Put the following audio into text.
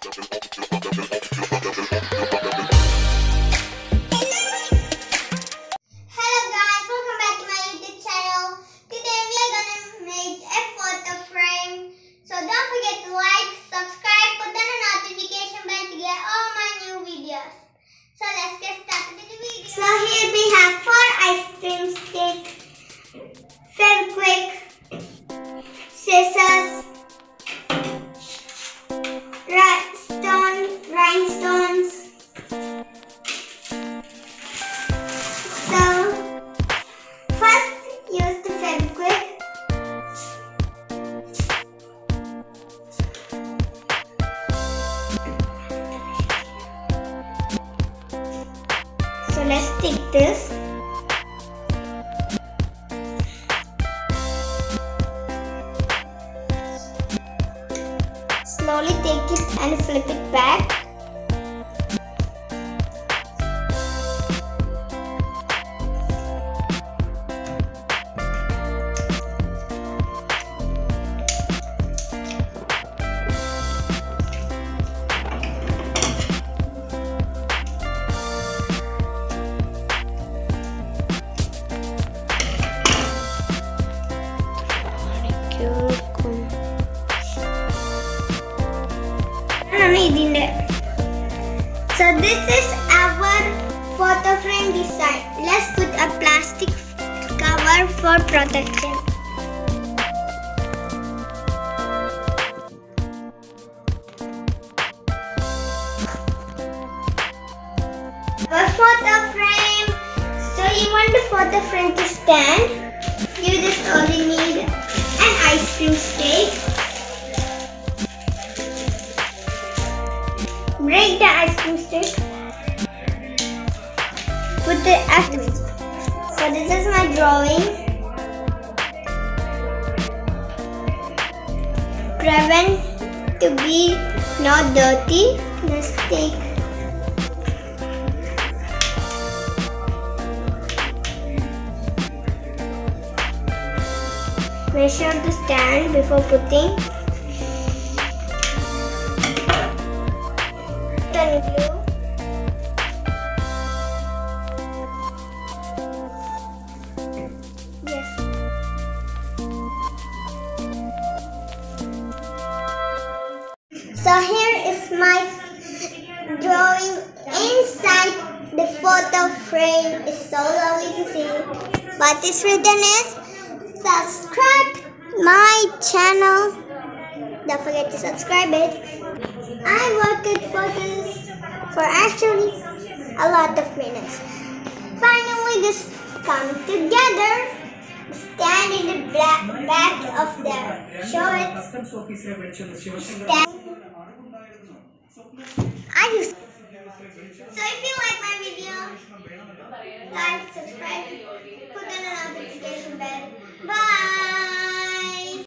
So here we have 4 ice cream sticks, Fevicol, scissors, rhinestones. So first use the Fevicol. So let's stick this. Slowly take it and flip it back. So this is our photo frame design. Let's put a plastic cover for protection. Our photo frame. So you want the photo frame to stand. You just only need an ice cream stick. Break the ice cream stick. Put the ice cream. So this is my drawing. Prevent to be not dirty. Let's take. Make sure to stand before putting. Glue. Yes. So here is my drawing inside the photo frame. It's so lovely to see. What is written is subscribe my channel. Don't forget to subscribe it. I worked for this for actually a lot of minutes. Finally, this come together. Stand in the back of the show it. Stand. So if you like my video, like,